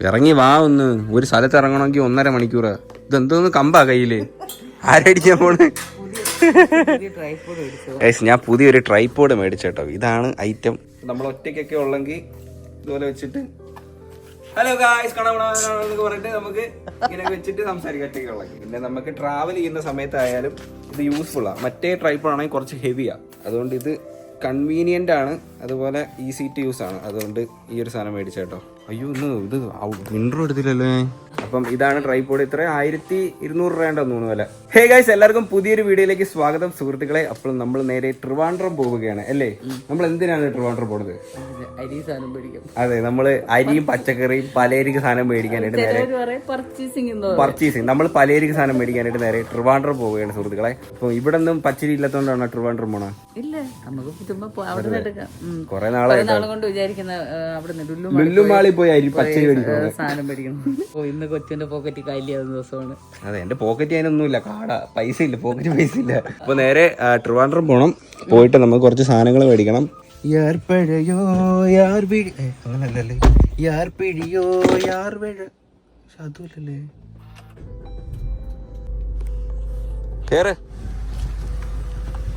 ഇറങ്ങി വാ ഒന്ന്. ഒരു സ്ഥലത്ത് ഇറങ്ങണമെങ്കിൽ 1.5 മണിക്കൂർ. ഇതെന്തോന്ന് കമ്പാ കയ്യില്? ആരടിക്കാൻ പോണ്? ഞാൻ പുതിയൊരു ട്രൈപോഡ് മേടിച്ചേട്ടോ. ഇതാണ് ഐറ്റം. നമ്മൾ ഒറ്റയ്ക്കൊക്കെ ഉള്ളെങ്കിൽ ഇതുപോലെ വെച്ചിട്ട് ഹലോ ഗായ്സ് കാണാമെന്ന് പറഞ്ഞിട്ട് നമുക്ക് ഇങ്ങനെ വെച്ചിട്ട് സംസാരിക്കാൻ ഒറ്റയ്ക്കുള്ളത്. പിന്നെ നമുക്ക് ട്രാവൽ ചെയ്യുന്ന സമയത്തായാലും ഇത് യൂസ്ഫുൾ ആണ്. മറ്റേ ട്രൈപോഡ് ആണെങ്കിൽ കുറച്ച് ഹെവിയാണ്, അതുകൊണ്ട് ഇത് കൺവീനിയൻ്റ് ആണ്, അതുപോലെ ഈസി ടു യൂസ് ആണ്. അതുകൊണ്ട് ഈ ഒരു സാധനം മേടിച്ചേട്ടോ. അയ്യോ ഇന്ന് ഇത് ഇൻട്രോ എടുത്തില്ലല്ലേ. അപ്പം ഇതാണ് ട്രൈപോഡ്. ഇത്ര 1200 രൂപയുണ്ടെന്ന് തോന്നുന്നു വില. ഹേ ഗൈസ്, എല്ലാവർക്കും പുതിയൊരു വീഡിയോയിലേക്ക് സ്വാഗതം സുഹൃത്തുക്കളെ. അപ്പോൾ നമ്മൾ നേരെ ട്രിവാൻഡ്രം പോവുകയാണ് അല്ലേ? നമ്മൾ എന്തിനാണ് ട്രിവാൻഡ്രം പോണത്? അതെ, നമ്മള് അരിയും പച്ചക്കറിയും പലചരക്ക് സാധനം മേടിക്കാനായിട്ട് നേരെ പർച്ചേസിങ് നമ്മൾ പലചരക്ക് സാധനം മേടിക്കാനായിട്ട് നേരെ ട്രിവാൻഡ്രം പോവുകയാണ് സുഹൃത്തുക്കളെ. അപ്പൊ ഇവിടെ ഒന്നും പച്ചരി ഇല്ലാത്തതുകൊണ്ടാണ് ട്രിവാൻഡ്രം പോണ. കൊറേ നാളായിട്ട് ലുല്ലുമാളി പോയി അരി പച്ചരി മേടിക്കണം. ഇന്ന് കൊച്ചിന്റെ പോക്കറ്റ് കാലിയാവുന്ന ദിവസമാണ്. അതെ, എന്റെ പോക്കറ്റ് അതിനൊന്നുമില്ല, കാട പൈസ ഇല്ല, പോക്കറ്റ് പൈസ ഇല്ല. അപ്പൊ നേരെ ട്രിവാൻഡ്രം പോണം. പോയിട്ട് നമുക്ക് കുറച്ച് സാധനങ്ങൾ മേടിക്കണം. അങ്ങനല്ലേ, അതുമല്ലേ. കേറ്.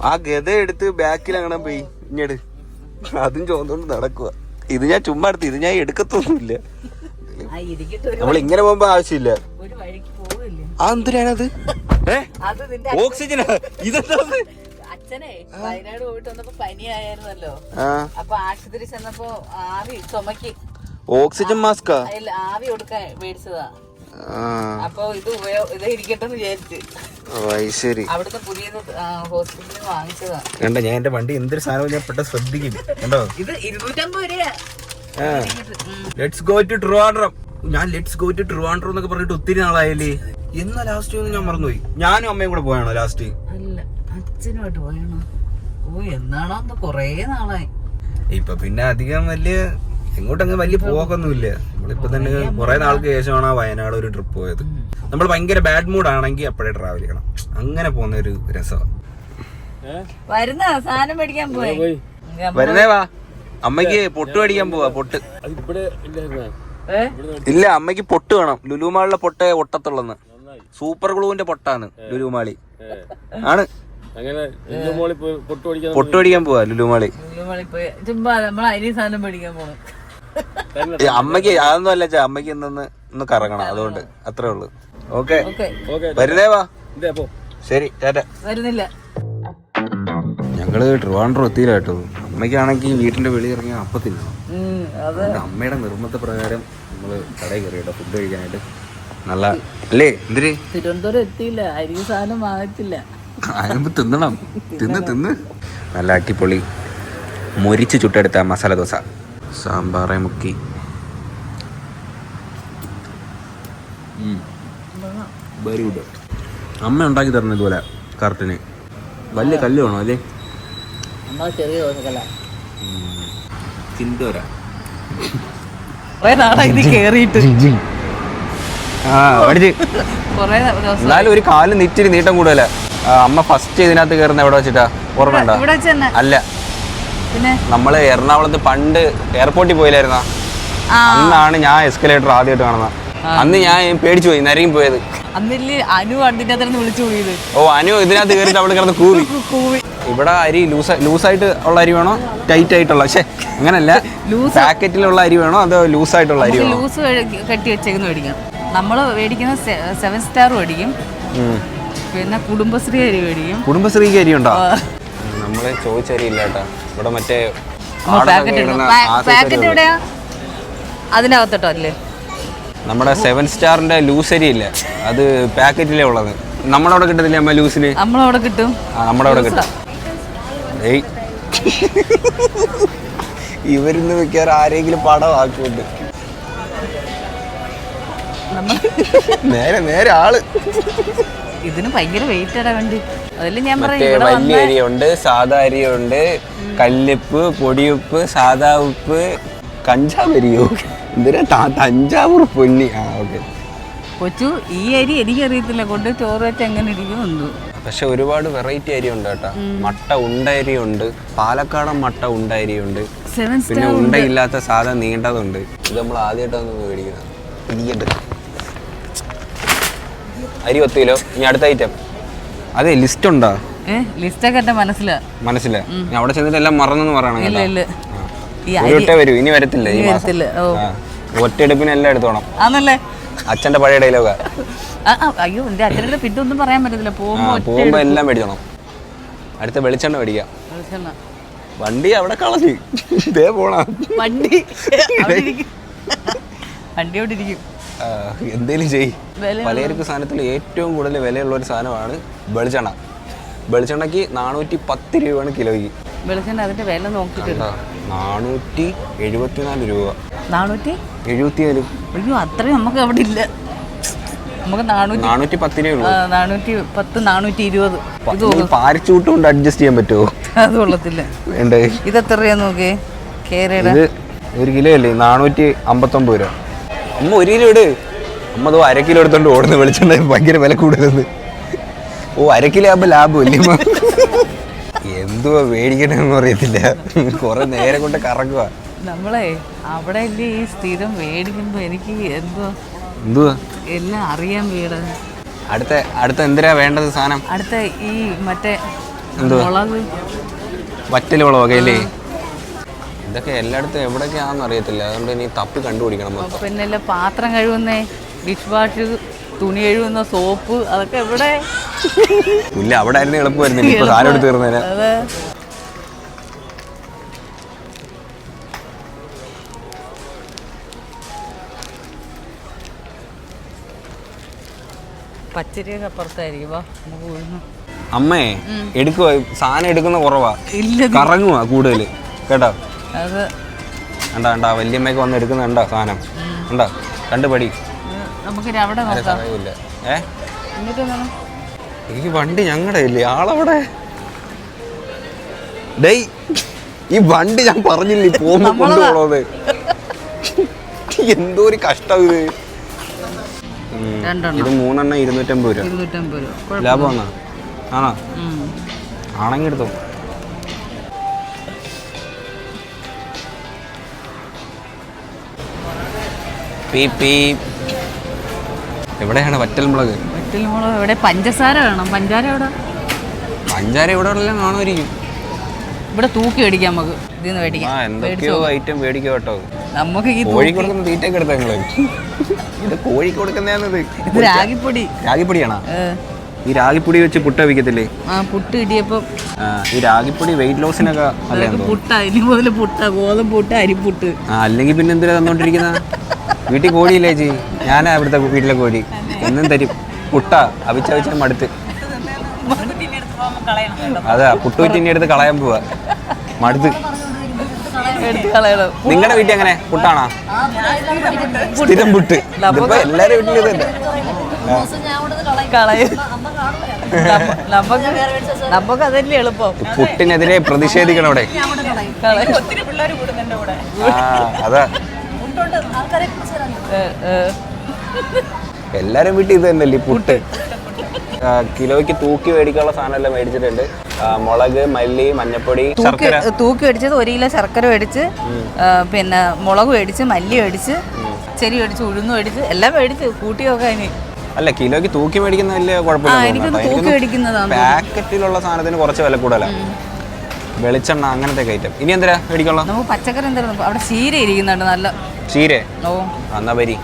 ആ ഗത എടുത്ത് ബാക്കിൽ അങ്ങനെ പോയി ഇങ്ങട് അതും ചോദിച്ചോണ്ട് നടക്കുക. ഇത് ഞാൻ ചുമ്മാ എടുത്ത്, ഇത് ഞാൻ എടുക്കത്തൊന്നുമില്ല. നമ്മൾ ഇങ്ങനെ പോകുമ്പോ ആവശ്യമില്ല. എന്തിനാണത്? ഓക്സിജനാ? ഇതെന്താ? അച്ഛനെ വയനാട് പോയിട്ട് വന്നപ്പോ പനിയായിരുന്നല്ലോ. അപ്പൊ ആശുപത്രി ചെന്നപ്പോ ആവി ചുമക്കി ഓക്സിജൻ മാസ്കാ ആവി കൊടുക്കാൻ മേടിച്ചതാ. അപ്പൊ ഇത് ഇരിക്കട്ടെന്ന് വിചാരിച്ച് അവിടുത്തെ പുതിയ ഹോസ്പിറ്റലിൽ വാങ്ങിച്ചതാ. കണ്ടോ, ഞാൻ എന്റെ വണ്ടി എന്തൊരു സാധനം ഞാൻ പെട്ടെന്ന് ശ്രദ്ധിക്കും. കണ്ടോ, ഇത് 250 രൂപയാ. Let's go to Trivandrum. ഞാൻ ലെറ്റ്സ് ഗോ ടു ട്രിവാൻഡ്രം എന്നൊക്കെ പറഞ്ഞിട്ട് ഒത്തിരി നാളായല്ലേ. എന്നാ ലാസ്റ്റ് ഒന്നും ഞാൻ മറന്നുപോയി. ഞാനും അമ്മയും കൂടെ പോയാണോ ലാസ്റ്റ്? അല്ല, അച്ഛനുമായിട്ട് പോയാണോ? എന്നാണോ കൊറേ നാളായി. ഇപ്പൊ പിന്നെ അധികം വലിയ എങ്ങോട്ടങ്ങ് വലിയ പോക്കൊന്നുമില്ല. നമ്മളിപ്പോ തന്നെ കുറെ നാൾക്ക് ശേഷമാണ് ആ വയനാട് ഒരു ട്രിപ്പ് പോയത്. നമ്മൾ ഭയങ്കര ബാഡ് മൂഡ് ആണെങ്കിൽ അപ്പോഴേ ട്രാവൽ ചെയ്യണം. അങ്ങനെ പോകുന്ന ഒരു രസമാണ്. വരുന്ന സാധനം മേടിക്കാൻ പോയി. വരുന്നേ വാ. അമ്മയ്ക്ക് പൊട്ട് മേടിക്കാൻ പോവാ. പൊട്ട് ഇല്ല, അമ്മയ്ക്ക് പൊട്ട് വേണം. ലുലുമാളിലെ പൊട്ടേ ഒട്ടത്തുള്ളന്ന്. സൂപ്പർ ഗ്ലൂവിന്റെ പൊട്ടാണ് ലുലുമാളി. ആണ് പൊട്ട് മേടിക്കാൻ പോവാ ലുലുമാളി. അമ്മയ്ക്ക് അതൊന്നും അല്ല, അമ്മയ്ക്ക് ഒന്ന് കറങ്ങണം, അതുകൊണ്ട് അത്രേ ഉള്ളു. ഓക്കെ, വരുന്നേ വാ. ശരി, ടാറ്റ. വരുന്നില്ല. ഞങ്ങള് ട്രിവാൻഡ്രം എത്തിയില്ല കേട്ടോ. അമ്മയ്ക്കാണെങ്കിൽ വീട്ടിന്റെ വെളിയിൽ ഇറങ്ങിയ അപ്പം തിന്നണം. അമ്മയുടെ നിർബന്ധപ്രകാരം നമ്മള് കടയിൽ കയറി കേട്ടോ ഫുഡ് കഴിക്കാനായിട്ട്. നല്ല അല്ലേ? എന്തിന് തിരുവനന്തപുരം എത്തിയില്ല, അരി സാധനം വാങ്ങിച്ചില്ല. അതിനുമ്പ് തിന്നണം. തിന്ന് നല്ല അടിപൊളി മൊരിച്ച് ചുട്ടെടുത്ത മസാല ദോശ, സാമ്പാറെ മുക്കി. Very good. അമ്മ ഉണ്ടാക്കി തരണം ഇതുപോലെ കറക്റ്റിന്. വലിയ കല്ല് വേണോ അല്ലേ? ചെറിയ ദോശക്കല്ല ചിന്തോര. എന്നാലും ഒരു കാല് നിറ്റിരി നീട്ടം കൂടുതല. അമ്മ ഫസ്റ്റ് ഇതിനകത്ത് കയറുന്ന എവിടെ വെച്ചിട്ടാ ഓർമ്മയുണ്ടോ? അല്ല, നമ്മള് എറണാകുളത്ത് പണ്ട് എയർപോർട്ടിൽ പോയില്ലായിരുന്ന അന്നാണ് ഞാൻ എസ്കലേറ്റർ ആദ്യമായിട്ട് കാണുന്നത്. അന്ന് ഞാൻ പേടിച്ചു പോയി, നരങ്ങി പോയത്. അനു വിളിച്ചു പോയത്. ഓ, അനു ഇതിനകത്ത് കയറിയിട്ട് അവിടെ കിടന്ന് കൂവി. ഇവിടെ അരി ലൂസായിട്ട് ഉള്ള അരി വേണോ ടൈറ്റ് ആയിട്ടുള്ള? അങ്ങനല്ല, പാക്കറ്റിലുള്ള അരി വേണോ അതോ ലൂസായിട്ടുള്ള അരി വേണോ? ലൂസ് കെട്ടി വെച്ചേക്കുന്ന മേടിക്കാം. നമ്മള് മേടിക്കുന്ന 7 സ്റ്റാർ മേടിക്കും, പിന്നെ കുടുംബശ്രീ അരി മേടിക്കും. കുടുംബശ്രീക്ക് അരി ഉണ്ടോ? നമ്മള് ചോദിച്ച അരി ഇല്ല കേട്ടോ. ഇവിടെ മറ്റേ പാക്കറ്റ് എവിടെയാ? അതിനകത്തോട്ടോ അല്ലേ? നമ്മുടെ 7 സ്റ്റാറിന്റെ ലൂസ് അരി ഇല്ല, അത് പാക്കറ്റിലേ ഉള്ളത്. നമ്മുടെ അവിടെ കിട്ടത്തില്ലേ അമ്മ ലൂസിന്? നമ്മളവിടെ കിട്ടും. നമ്മുടെ അവിടെ കിട്ടും. ഇവരിന്ന് മിക്കവാറും ആരെങ്കിലും പടം ആക്കുന്നുണ്ട്. നേരെ ആള് ഇതിന് ഭയങ്കര വെയിറ്റ് ഇടാൻ വേണ്ടി. അതില് ഞാൻ വലിയ അരിയുണ്ട്, സാധാ അരിയുണ്ട്, കല്ലുപ്പ്, പൊടിയുപ്പ്, സാധാ ഉപ്പ്, കഞ്ചാവ് അരിയോ എന്തിനാ തഞ്ചാവൂർ പൊന്നി. ഓക്കെ കൊച്ചു, ഈ അരി എനിക്കറിയത്തില്ല, കൊണ്ട് ചോറ് വെച്ച് എങ്ങനെ ഇരിക്കുമെന്നു. പക്ഷെ ഒരുപാട് വെറൈറ്റി അരി ഉണ്ട് കേട്ടോ. മട്ട ഉണ്ട അരി ഉണ്ട്, പാലക്കാടൻ മട്ട ഉണ്ട അരി ഉണ്ട്, പിന്നെ ഉണ്ടയില്ലാത്ത സാധാ നീണ്ടതുണ്ട്. ഇത് നമ്മൾ ആദ്യമായിട്ടാണ് മേടിക്കുന്നത്. അരി 10 കിലോ. ഇനി അടുത്ത ഐറ്റം. അതെ, ലിസ്റ്റ് ഉണ്ടോ? ലിസ്റ്റൊക്കെ എന്റെ മനസ്സിലാ. ഞാൻ അവിടെ ചെന്നിട്ട് എല്ലാം മറന്നെന്ന് പറയണം. വരൂ, ഇനി വരത്തില്ല ഈ മാസം. ഒറ്റയെടുപ്പിന് എല്ലാം എടുത്തോണം. ആണല്ലേ അച്ഛന്റെ പഴയ ഡയലോഗാ. അയ്യോ, എന്റെ അച്ഛൻ്റെ പിന്നെ ഒന്നും പറയാൻ പറ്റത്തില്ല. പോകുമ്പോ എല്ലാം മേടിക്കണം. അടുത്ത വെളിച്ചെണ്ണ മേടിക്കാം. വണ്ടി അവിടെ കളഞ്ഞ് ഇതേ പോണ വണ്ടി അവിടെ ഇരിക്കും. എന്തേലും ചെയ്. പലചരക്ക് സാധനത്തിൽ ഏറ്റവും കൂടുതൽ വിലയുള്ള ഒരു സാധനമാണ് വെളിച്ചെണ്ണ. വെളിച്ചെണ്ണക്ക് 410 രൂപയാണ് കിലോയ്ക്ക്. വെളിച്ചെണ്ണ അതിന്റെ വില നോക്കിയിട്ടുണ്ട്. 474 രൂപ. 474? അയ്യോ, അത്രയും നമുക്ക് അവിടെ ഇല്ല. നമുക്ക് 410 രൂപ. 410, 420. പാരച്ചൂട്ട് കൊണ്ട് അഡ്ജസ്റ്റ് ചെയ്യാൻ പറ്റുമോ? അത് കൊള്ളത്തില്ല. ഇത് എത്ര രൂപ നോക്കിയേ? കേരയുടെ ഇത് 1 കിലോ അല്ലേ? 459 രൂപ. അമ്മ 1 കിലോ ഇട്. അമ്മ അതോ 1/2 കിലോ എടുത്തോണ്ട് ഓടുന്ന വെളിച്ചെണ്ണ ഭയങ്കര വില കൂടുതൽ. 1/2 കിലോ ആകുമ്പോ ലാഭം ഇല്ലേ? എന്തുവാ മേടിക്കണമെന്ന് അറിയത്തില്ല. കുറെ നേരം കൊണ്ട് കറങ്ങുക. നമ്മളെ അവിടെ ഈ സ്ഥിരം മേടിക്കുമ്പോ എനിക്ക് എന്തുവാ എല്ലാം അറിയാൻ വീട്. അടുത്ത എന്തിനാ വേണ്ടത് സാധനം? അടുത്ത ഈ മറ്റേ മുളക്, വറ്റൽ മുളകല്ലേ? ഇതൊക്കെ എല്ലായിടത്തും എവിടൊക്കെയാണെന്ന് അറിയത്തില്ല. അതുകൊണ്ട് ഇനി തപ്പി കണ്ടുപിടിക്കണം. പിന്നെ പാത്രം കഴുകുന്നേ, ഡിഷ് വാഷ്, തുണി കഴുകുന്ന സോപ്പ്, അതൊക്കെ എവിടെ? ഇല്ല, അവിടെ ആയിരുന്നു എളുപ്പമായിരുന്നു. ഇപ്പൊ സാധനം എടുത്ത് തീർന്നേനെ. പച്ചരിയൊക്കെ അപ്പുറത്തായിരിക്കും. അമ്മേ എടുക്കുക സാധനം എടുക്കുന്ന കുറവാ, കറങ്ങുവാ കൂടുതൽ കേട്ടോ. അത് കണ്ടാ വല്യമ്മയൊക്കെ വന്ന് എടുക്കുന്ന കണ്ടാ സാധനം കണ്ടാ കണ്ടുപടി. നമുക്ക് അവിടെ നോക്കാം. എനിക്ക് വണ്ടി ഞങ്ങളുടെ ഇല്ലേ ആളവിടെ. ഡേയ്, ഈ വണ്ടി ഞാൻ പറഞ്ഞില്ലേ പോകുമ്പോ കൊണ്ടുപോണത്. എന്തോ ഒരു കഷ്ടം ഇത്. ഇത് 3 250 രൂപ. ലാഭമാണോ? ആണോ? ആണെങ്കിൽ എടുത്തോ. എവിടെയാണ് വറ്റൽമുളക്? ഇവിടെ പഞ്ചസാര വേണം. പഞ്ചാര ഇവിടെ എല്ലാം കാണുമായിരിക്കും. ഇവിടെ തൂക്കി മേടിക്കാം നമുക്ക്. ഇതിന്ന് മേടിക്കാം. എന്തൊക്കെയോ ഐറ്റം മേടിക്കാം കേട്ടോ. നമുക്ക് ഈ കോഴി കൊടുക്കുന്ന തീറ്റയൊക്കെ എടുത്താ നിങ്ങള്. ഇത് കോഴി കൊടുക്കുന്നതാണിത്. രാഗിപ്പൊടിയാണോ? ഈ രാഗിപ്പൊടി വെച്ച് പുട്ട വയ്ക്കത്തില്ലേ? പുട്ട് ഇടിയപ്പം. ഈ രാഗിപ്പൊടി വെയിറ്റ് ലോസിനൊക്കെ ഗോതമ്പുട്ട്, അരിപ്പുട്ട്. അല്ലെങ്കിൽ പിന്നെ എന്തിനാ തന്നോണ്ടിരിക്കുന്ന? വീട്ടിൽ കോഴിയില്ലേ ചേച്ചി? ഞാനാ ഇവിടുത്തെ വീട്ടിലെ കോഴി. എന്നും തരും പുട്ട അവിച്ചവിച്ച മടുത്ത്. അതാ പുട്ടുവിറ്റിന്റെ അടുത്ത് കളയാൻ പോവാ മടുത്ത്. നിങ്ങളുടെ വീട്ടിൽ എങ്ങനെ പുട്ടാണോ? സ്ഥിരം പുട്ട്. ഇതിപ്പോ എല്ലാരും വീട്ടിലും ഇത് തന്നെ. നമുക്ക് അതല്ലേ എളുപ്പം. പുട്ടിനെതിരെ പ്രതിഷേധിക്കണം അവിടെ. അതാ എല്ലാരും വീട്ടിൽ ഇത് തന്നെയല്ലേ പുട്ട്. കിലോയ്ക്ക് തൂക്കി മേടിക്കാനുള്ള സാധനം എല്ലാം മേടിച്ചിട്ടുണ്ട്. മുളക്, മല്ലി, മഞ്ഞപ്പൊടി, ശർക്കര. തൂക്കി മേടിച്ചത് 1 കിലോ ശർക്കര മേടിച്ച്, പിന്നെ മുളക് മേടിച്ച്, മല്ലി മേടിച്ച്, ചെരി മേടിച്ച്, ഉഴുന്ന് മേടിച്ച്, എല്ലാം മേടിച്ച് കൂട്ടിയൊക്കെ. അതിന് അല്ല, കിലോയ്ക്ക് തൂക്കി മേടിക്കുന്ന വലിയ കുഴപ്പമില്ല. പാക്കറ്റിലുള്ള സാധനത്തിന് കുറച്ച് വില കൂടുതലാണ്. വെളിച്ചെണ്ണ അങ്ങനത്തെ ഐറ്റം. ഇനി എന്തിനാ മേടിക്കാനുള്ള? നമുക്ക് പച്ചക്കറി എന്തായാലും അവിടെ ചീര ഇരിക്കുന്നുണ്ട്. നല്ല ചീര. എന്നാ വരി.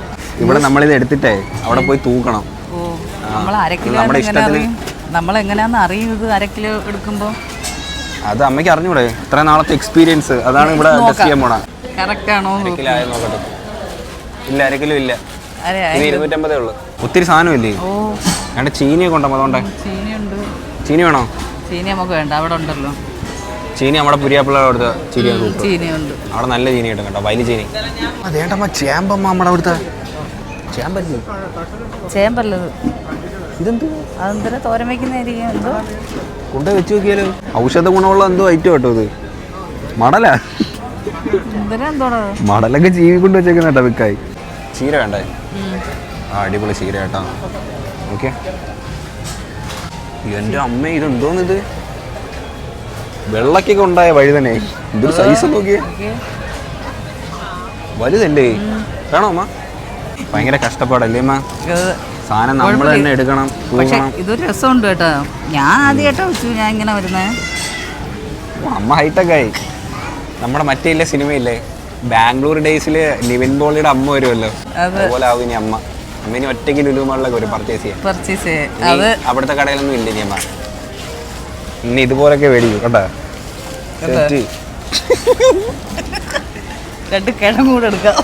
ഇവിടെ നമ്മളിത് എടുത്തിട്ടേ അവിടെ പോയി തൂക്കണം. നമ്മളെങ്ങനെയാന്ന് അറിയും ഇത് 1/2 കിലോ എടുക്കുമ്പോ? അത് അമ്മയ്ക്ക് അറിഞ്ഞൂടെ? ഇത്ര നാളത്തെ എക്സ്പീരിയൻസ് അതാണ് ഇവിടെ ടെസ്റ്റ് ചെയ്യാൻ പോണ. കറക്റ്റ് ആണോ? ഇല്ല, 1/2 കിലോ ഇല്ല. 250 ഉള്ളു. ഒത്തിരി സാധനം ഇല്ലേ? ഞങ്ങളുടെ ചീനിയൊക്കെ ഉണ്ടോ? അതുകൊണ്ട് ചീനി വേണോ? ചീനി നമുക്ക് വേണ്ട, അവിടെ ഉണ്ടല്ലോ ചീനി. നമ്മുടെ പുരിയാപ്പിള്ള അവിടുത്തെ ചീനിയുണ്ട്. അവിടെ നല്ല ചീനി കിട്ടും കേട്ടോ, വലിയ ചീനി. അതേണ്ടമ്മ ചേമ്പമ്മ നമ്മുടെ അവിടുത്തെ ചേമ്പല്ലത്. ഇതെന്തോ അതെന്താ തോരൻ വയ്ക്കുന്നതായിരിക്കും. എന്തോ കൊണ്ട് വെച്ച് നോക്കിയാലോ? ഔഷധ ഗുണമുള്ള എന്തോ ഐറ്റം കേട്ടോ ഇത്. മടല. മടലൊക്കെ ചീവി കൊണ്ട് വെച്ചേക്കുന്ന കേട്ടോ വിക്കായി. ചീര വേണ്ടേ? അടിപൊളി ചീര കേട്ടോ. ഓക്കെ. എൻ്റെ അമ്മ ഇതെന്തോന്നിത്? വെള്ളക്കൊക്കെ ഉണ്ടായ വഴി തന്നെ. ഇതൊരു സൈസ് നോക്കിയേ, വലുതല്ലേ? വേണോ അമ്മ? ഭയങ്കര കഷ്ടപ്പാടല്ലേ അമ്മ? ഇത് സാധനം നമ്മൾ തന്നെ എടുക്കണം, പക്ഷെ തൂക്കണം. ഇതൊരു രസമുണ്ട് കേട്ടോ. ഞാൻ ആദ്യമായിട്ടാ വെച്ചു ഞാൻ ഇങ്ങനെ വരുന്നത്. അമ്മ ഹൈടെക് ആയി. നമ്മുടെ മറ്റേ ഇല്ലേ സിനിമയില്ലേ ബാംഗ്ലൂർ ഡേയ്സിൽ നിവിൻ പോളിയുടെ അമ്മ വരുമല്ലോ, അതുപോലെ ആവും ഇനി അമ്മ. അമ്മ ഇനി ഒറ്റയ്ക്ക് ലുലു മാളിലൊക്കെ ഒരു പർച്ചേസ് ചെയ്യാം. അത് അവിടുത്തെ കടയിലൊന്നും ഇല്ല ഇനി അമ്മ. ഇനി ഇതുപോലൊക്കെ മേടിക്കും കേട്ടോ. രണ്ട് കിഴങ്ങ് കൂടെ എടുക്കാം.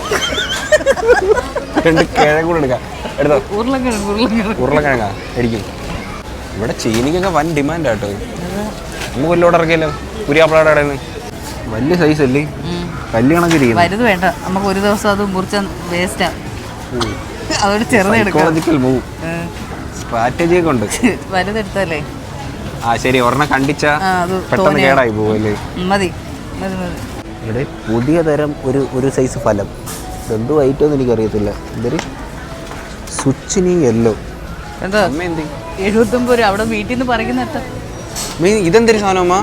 എടുത്തോ. ഉരുളക്കിഴങ്ങ് മേടിക്കും. ഇവിടെ ചീനിക്കൊക്കെ വൻ ഡിമാൻഡ് ആട്ടോ. നമുക്ക് കൊല്ലോടെ ഇറക്കിയല്ലോ പുരിയാപ്പിളയുടെ കടയിൽ നിന്ന്. വലിയ സൈസ് അല്ലേ, കല്ല് കണക്കിരിക്കും. വലുത് വേണ്ട, നമുക്ക് ഒരു ദിവസം അത് മുറിച്ച വേസ്റ്റാ. അതോട് സൈക്കോളജിക്കൽ മൂവ്, സ്ട്രാറ്റജി ഒക്കെ ഉണ്ട്. വലുതെടുത്തല്ലേ. ആ ശരി, ഒരെണ്ണം കണ്ടിച്ച പെട്ടെന്ന് കേടായി പോവല്ലേ. മതി. ഇവിടെ പുതിയ തരം ഒരു സൈസ് ഫലം, എന്ത് വൈറ്റോന്ന് എനിക്കറിയത്തില്ല. ഇതൊരു സുച്ചിനി യെല്ലോ. എന്താ 79 രൂപ അവിടെ വീട്ടിൽ നിന്ന് പറയുന്ന. ഇതെന്തൊരു സാധനം അമ്മ?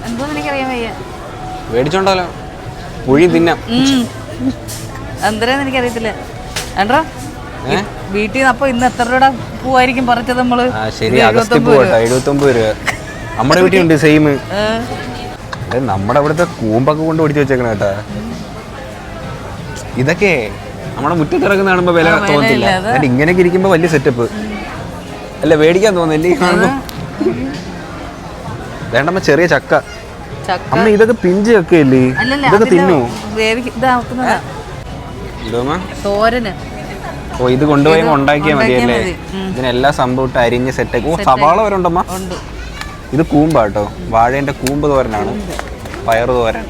എന്തോ എനിക്കറിയാൻ വയ്യ. മേടിച്ചോണ്ടല്ലോ, പുഴി തിന്നാം. എന്തരാന്ന് എനിക്കറിയത്തില്ല. കണ്ടോ വീട്ടിൽ നിന്ന്. അപ്പൊ ഇന്ന് എത്ര രൂപ പൂവായിരിക്കും പറിച്ചത് നമ്മള്? ശരി, 79 രൂപ. നമ്മുടെ വീട്ടിലുണ്ട് സെയിം. നമ്മുടെ അവിടുത്തെ കൂമ്പൊക്കെ കൊണ്ട് പിടിച്ച് വെച്ചേക്കണ കേട്ടാ. ഇതൊക്കെ നമ്മുടെ മുറ്റത്തിറക്കുന്ന കാണുമ്പോ വില തോന്നത്തില്ല. ഇങ്ങനെയൊക്കെ ഇരിക്കുമ്പോ വലിയ സെറ്റപ്പ് അല്ല, മേടിക്കാൻ തോന്നില്ലേ കാണുമ്പോ. വേണ്ടമ്മ ചെറിയ ചക്ക. അമ്മ ഇതൊക്കെ പിഞ്ച് ചക്കയല്ലേ, ഇതൊക്കെ തിന്നോ? തോരന്. ഓ, ഇത് കൊണ്ടുപോയി ഉണ്ടാക്കിയാൽ മതിയല്ലേ. ഇതിനെല്ലാ സംഭവം ഇട്ട് അരിഞ്ഞ് സെറ്റാക്കി. ഓ, സവാള വരെ ഉണ്ടമ്മ. ഇത് കൂമ്പാട്ടോ, വാഴേന്റെ കൂമ്പ് തോരനാണ്. പയറ് തോരൻ,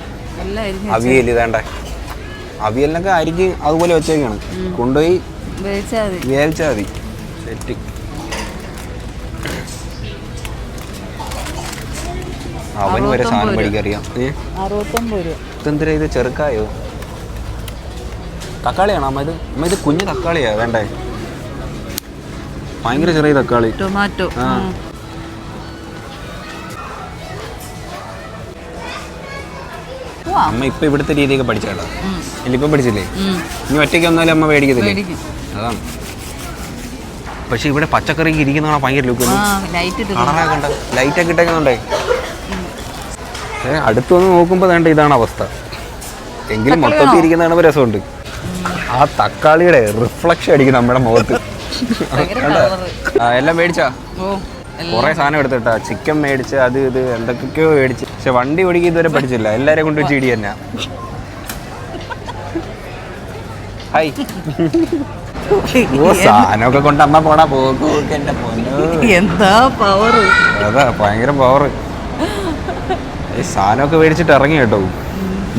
അവിയൽ. ഇതേണ്ട അവിയലിനൊക്കെ അരിഞ്ഞ് അതുപോലെ വെച്ചേക്കാണ്. കൊണ്ടുപോയി വേവിച്ചാൽ മതി. സെറ്റ്. അവന് വരെ സാധനം പഠിക്കറിയാം. 69 രൂപ. ഇതെന്തിനാ ഇത്, ചെറുക്കായോ? തക്കാളിയാണോ അമ്മ ഇത്? അമ്മ ഇത് കുഞ്ഞു തക്കാളിയാ വേണ്ടേ? ഭയങ്കര ചെറിയ തക്കാളി. ടൊമാറ്റോ. അമ്മ ഇപ്പൊ ഇവിടുത്തെ രീതിയൊക്കെ പഠിച്ചാട്ടോ. ഇപ്പം പഠിച്ചില്ലേ? ഇനി ഒറ്റയ്ക്ക് വന്നാലും അമ്മ മേടിക്കത്തില്ലേ? അതാണ്. പക്ഷെ ഇവിടെ പച്ചക്കറിക്ക് ഇരിക്കുന്ന ഭയങ്കര ലുക്ക്. കളറൊക്കെ ഉണ്ട്, ലൈറ്റൊക്കെ ഇട്ടേക്കുന്നുണ്ടേ. അടുത്ത് വന്ന് നോക്കുമ്പോ വേണ്ട ഇതാണ് അവസ്ഥ. എങ്കിലും മൊത്തത്തിൽ ഇരിക്കുന്ന കാണുമ്പോൾ രസമുണ്ട്. ആ തക്കാളിയുടെ റിഫ്ലക്ഷൻ അടിക്കും നമ്മുടെ മുഖത്ത്. എല്ലാം മേടിച്ചാ? കുറെ സാധനം എടുത്തിട്ടാ. ചിക്കൻ മേടിച്ച്, അത് ഇത് എന്തൊക്കെയോ മേടിച്ച്. പക്ഷെ വണ്ടി ഓടിക്കുക ഇതുവരെ പഠിച്ചില്ല. എല്ലാരെയും കൊണ്ട് വെച്ച് ഇടി തന്നെ. ഹായ്. ഓ, സാധനമൊക്കെ കൊണ്ട് അമ്മ പോടാ പോകും. എന്റെ പൊന്നോ, എന്താ പവർ! അതാ ഭയങ്കര പവർ. ഈ സാധനമൊക്കെ മേടിച്ചിട്ട് ഇറങ്ങി കേട്ടോ.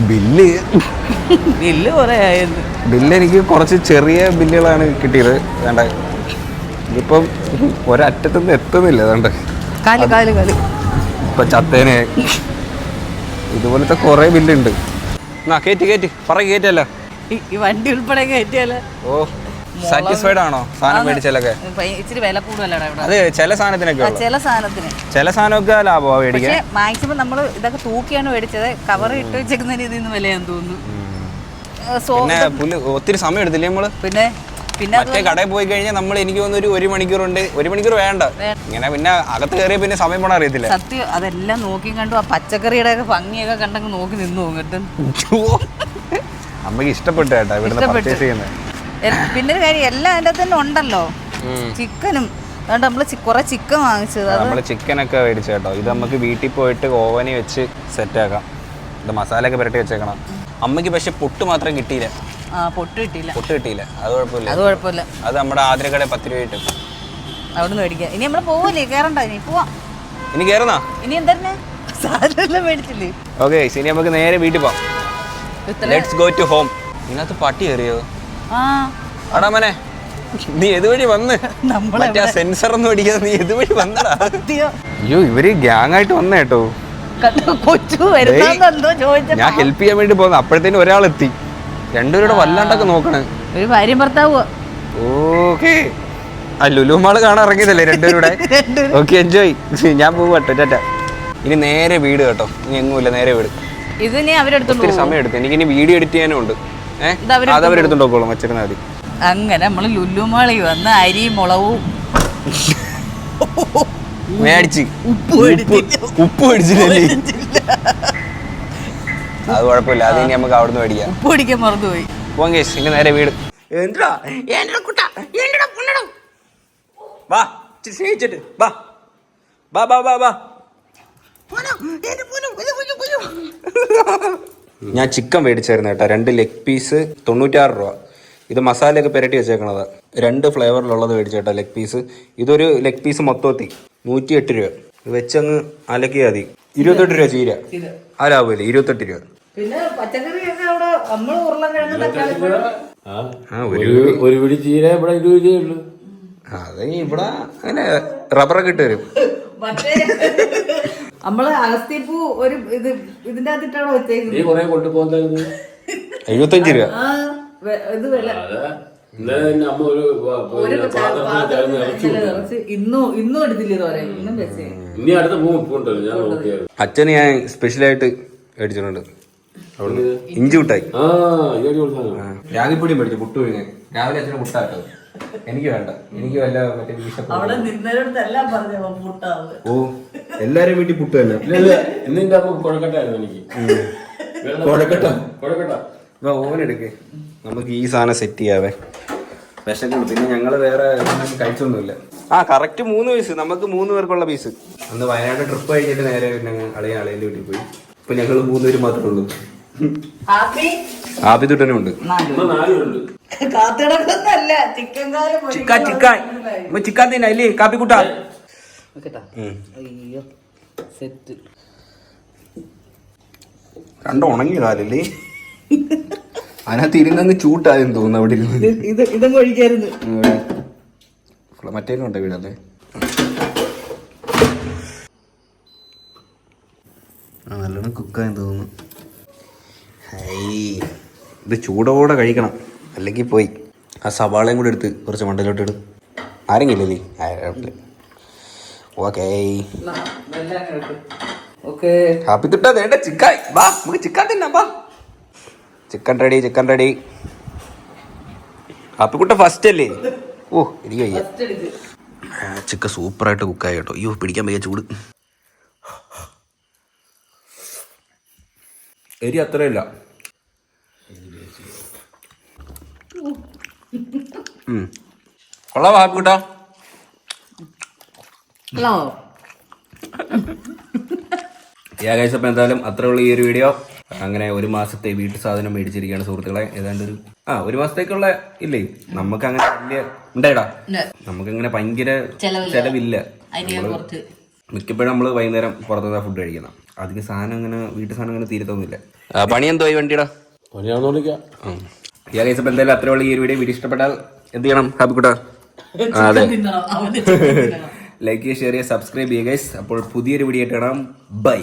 ബില്ല് എനിക്ക് കുറച്ച് ചെറിയ ബില്ലുകളാണ് കിട്ടിയത്. വേണ്ട, ഇതിപ്പം ഒരറ്റത്തുനിന്ന് എത്തുന്നില്ല. അതുകൊണ്ട് ഇപ്പൊ ചത്തേനെ ഇതുപോലത്തെ കുറെ ബില്ലുണ്ട്. കേറ്റല്ല ഈ വണ്ടി ഉൾപ്പെടെ കയറ്റിയാലോ? ഓ, സാറ്റിസ്ഫൈഡ് ആണോ സാധനം മേടിച്ചാലൊക്കെ? ഇച്ചിരി വില കൂടുതലാണ്. അത് ചില സാധനത്തിനൊക്കെ, ചില സാധനമൊക്കെ ലാഭമാ മേടിക്കാൻ. മാക്സിമം നമ്മൾ ഇതൊക്കെ തൂക്കിയാണ് മേടിച്ചത്. കവർ ഇട്ട് വെച്ചേക്കുന്ന രീതിയിൽ നിന്ന് വിലയാന്ന് തോന്നുന്നു. പിന്നെ ഒത്തിരി സമയം എടുത്തില്ലേ നമ്മള്? പിന്നെ മറ്റേ കടയിൽ പോയി കഴിഞ്ഞാൽ നമ്മൾ എനിക്ക് തോന്നുന്നു ഒരു മണിക്കൂറുണ്ട്. 1 മണിക്കൂർ വേണ്ട. ഇങ്ങനെ പിന്നെ അകത്ത് കയറിയ പിന്നെ സമയം പോണ അറിയത്തില്ല. സത്യം, അതെല്ലാം നോക്കി കണ്ടു. ആ പച്ചക്കറിയുടെ ഒക്കെ ഭംഗിയൊക്കെ കണ്ടങ്ങ് നോക്കി നിന്നു പോകും. അമ്മക്ക് ഇഷ്ടപ്പെട്ടു കേട്ടോ ഇവിടുന്ന് പർച്ചേസ് ചെയ്യുന്നത്. പിന്നെ ഒരു കാര്യം, എല്ലാം അതിൻ്റെ തന്നെ ഉണ്ടല്ലോ. ചിക്കനും അതുകൊണ്ട് നമ്മള് കുറെ ചിക്കൻ വാങ്ങിച്ചത്. നമ്മള് ചിക്കനൊക്കെ മേടിച്ചു കേട്ടോ. ഇത് നമുക്ക് വീട്ടിൽ പോയിട്ട് ഓവനി വെച്ച് സെറ്റാക്കാം. ഇത് മസാലയൊക്കെ പുരട്ടി വെച്ചേക്കണം. അമ്മയ്ക്ക് പക്ഷെ പൊട്ട് മാത്രം കിട്ടിയില്ല. പൊട്ട് കിട്ടിയില്ല. അത് കുഴപ്പമില്ല. അത് നമ്മുടെ ആതിരക്കട 10 രൂപ കിട്ടും. അവിടെ നിന്ന് മേടിക്കാം. ഇനി നമ്മള് പോവല്ലേ? കേറണ്ട, ഇനി പോവാം. ഇനി കേറുന്നാ? ഇനി എന്താ സാധനം മേടിച്ചില്ലേ? ഓക്കെ, ഇനി നമുക്ക് നേരെ വീട്ടിൽ പോവാം. Let's go to home. ഇതിനകത്ത് പട്ടി കയറിയോ? അടാ മോനെ, നീ ഏതുവഴി വന്ന്? മറ്റേ സെൻസർ ഒന്നും അടിക്കാതെ നീ ഏതുവഴി വന്നടാ? അയ്യോ, ഇവര് ഗ്യാങ് ആയിട്ട് വന്ന കേട്ടോ. ഞാൻ ഹെൽപ്പ് ചെയ്യാൻ വേണ്ടി പോകുന്നു. അപ്പോഴത്തേനും ഒരാളെത്തി. രണ്ടുപേരുടെ വല്ലാണ്ടൊക്കെ നോക്കണേ. ഒരു ഭാര്യയും ഭർത്താവ്. ഓക്കെ, ആ ലുലു മാള് കാണാൻ ഇറങ്ങിയതല്ലേ രണ്ടുപേരുടെ? Okay, enjoy. ഞാൻ പോവട്ടെ, ടാറ്റ. ഇനി നേരെ വീട് കേട്ടോ. ഇനി എങ്ങുമില്ല, നേരെ വീട്. ഇത് നീ അവരെടുത്തു. ഒത്തിരി സമയം എടുത്തു. എനിക്കിനി വീഡിയോ എഡിറ്റ് ചെയ്യാനും ഉണ്ട്. അതവരെടുത്തോണ്ട് പോക്കോളും, വെച്ചിരുന്നാൽ മതി. അങ്ങനെ നമ്മള് ലുലുമാളി വന്ന് അരി മുളകും മേടിച്ച് ഉപ്പ് മേടിച്ചില്ലേ? അത് കുഴപ്പമില്ല, അത് ഇനി നമുക്ക് അവിടുന്ന് മേടിക്കാം. ഉപ്പ് പിടിക്കാൻ മറന്നുപോയി. പോവാം കേസ്, ഇനി നേരെ വീട്. വാ സ്നേഹിച്ചിട്ട് വാ വാ വാ വാ വാ. ഞാൻ ചിക്കൻ മേടിച്ചായിരുന്നു കേട്ടോ, 2 ലെഗ് പീസ് 96 രൂപ. ഇത് മസാലയൊക്കെ പുരട്ടി വെച്ചേക്കണതാ. 2 ഫ്ലേവറിലുള്ളത് മേടിച്ചേട്ടാ ലെഗ് പീസ്. ഇതൊരു ലെഗ് പീസ് മൊത്തത്തിൽ 108 രൂപ. ഇത് വെച്ചങ്ങ് അലക്കിയാൽ മതി. 28 രൂപ ചീര. ആ ലാഭമില്ല, 28 രൂപ. പിന്നെ പച്ചക്കറിയൊക്കെ അവിടെ നമ്മള് ഉരുളക്കിഴങ്ങ് തക്കാളി ഒരു പിടി ചീര ഇവിടെ 20 രൂപയുള്ളൂ. അത് ഇവിടെ അങ്ങനെ റബ്ബറൊക്കെ ഇട്ട് വരും. നമ്മള് അഗസ്തിപ്പൂ ഒരു ഇതിന്റെ അകത്തിട്ടാണോ വെച്ചേക്കുന്നത്? നീ കൊറേ കൊണ്ടുപോകുന്നത് 75 രൂപ. ഇത് വില അമ്മ ഒരു ഇന്നും എടുത്തില്ലേ തോരെ, ഇന്നും വെച്ചേ. ഇനി അടുത്ത പോകും ഞാൻ നോക്കിയാൽ. അച്ഛന് ഞാൻ സ്പെഷ്യലായിട്ട് മേടിച്ചിട്ടുണ്ട് അവിടുന്ന് ഇഞ്ചി മുട്ടായി. രാഗിപ്പൊടിയും മേടിച്ചു, പുട്ട് പിഴിഞ്ഞ്. രാവിലെ അച്ഛന് പുട്ടാട്ടോ, എനിക്ക് വേണ്ട, എനിക്ക് വല്ല മറ്റേ അവിടെ നിന്നവരടുത്തെല്ലാം പറഞ്ഞ പുട്ടാവ്. ഓ എല്ലാരും വീട്ടിൽ പുട്ട് തന്നെ. എന്നിന്റെ അമ്മ കൊഴക്കട്ടായിരുന്നു എനിക്ക്. കൊഴക്കട്ട ഓവൻ എടുക്കേ, നമുക്ക് ഈ സാധനം സെറ്റ് ചെയ്യാവേ. വിശക്കുന്നു. പിന്നെ ഞങ്ങള് വേറെ കഴിച്ചൊന്നുമില്ല. കറക്റ്റ് 3 പീസ്, നമുക്ക് 3 പേർക്കുള്ള പീസ്. അന്ന് വയനാട് ട്രിപ്പ് കഴിഞ്ഞിട്ട് നേരെ പിന്നെ അളിയൻ്റെ വീട്ടിൽ പോയി. ഇപ്പൊ ഞങ്ങള് 3 പേര് മാത്രമേ ഉള്ളൂ. ആബിദുട്ടനും ഉണ്ട്. ചിക്കൻ തന്നെ അല്ലേ കാപ്പിക്കുട്ട. കണ്ട ഉണങ്ങിയതാലല്ലേ, അതിനകത്ത് ഇരുന്നങ്ങ് ചൂട്ടാതെന്ന് തോന്നുന്നു അവിടെ ഇരുന്ന്. ഇതും കഴിക്കായിരുന്നു. മറ്റേലും ഉണ്ടോ വീടല്ലേ? നല്ലോണം കുക്കാന്ന് തോന്നുന്നു. ഇത് ചൂടോടെ കഴിക്കണം, അല്ലെങ്കിൽ പോയി. ആ സവാളയും കൂടെ എടുത്ത് കുറച്ച് മണ്ടയിലോട്ട് ഇടും. ആരെങ്കിലും ഇല്ലേ? ഓക്കെ ഹാപ്പി തുട്ടാ വേണ്ട ചിക്കൻ. വാ നമുക്ക് ചിക്കൻ തിന്നാം. വാ ചിക്കൻ റെഡി, ചിക്കൻ റെഡി. ഹാപ്പിക്കുട്ട ഫസ്റ്റ് അല്ലേ? ഓ എനിക്ക് വയ്യ. ചിക്കൻ സൂപ്പറായിട്ട് കുക്കായി കേട്ടോ. അയ്യോ പിടിക്കാൻ വയ്യ ചൂട്. എരി അത്രയില്ല. കൊള്ളാം ഹാപ്പിക്കുട്ട. അപ്പം എന്തായാലും അത്രേ ഉള്ളൂ ഈ ഒരു വീഡിയോ. അങ്ങനെ 1 മാസത്തെ വീട്ടു സാധനം മേടിച്ചിരിക്കുകയാണ് സുഹൃത്തുക്കളെ. ഏതാണ്ട് ഒരു മാസത്തേക്കുള്ള ഇല്ലേ, നമുക്ക് അങ്ങനെ വലിയ ഉണ്ടായിടാ, നമുക്കങ്ങനെ ഭയങ്കര ചെലവില്ല. മിക്കപ്പോഴും നമ്മള് വൈകുന്നേരം പുറത്തുനിന്ന് ഫുഡ് കഴിക്കണം. അധികം സാധനം അങ്ങനെ വീട്ടു സാധനം അങ്ങനെ തീരത്തൊന്നുമില്ല. പണി എന്തോ ഈ വണ്ടിയുടെ അപ്പം എന്തായാലും അത്രേ ഉള്ളൂ ഈ ഒരു വീഡിയോ ഇഷ്ടപ്പെട്ടാൽ എന്ത് ചെയ്യണം ഹാപ്പിക്കുട്ട? അതെ, ലൈക്ക് ചെയ്യുക, ഷെയർ ചെയ്യുക, സബ്സ്ക്രൈബ് ചെയ്യുക ഗൈസ്. അപ്പോൾ പുതിയൊരു വീഡിയോ ആയിട്ട് കാണാം. ബൈ.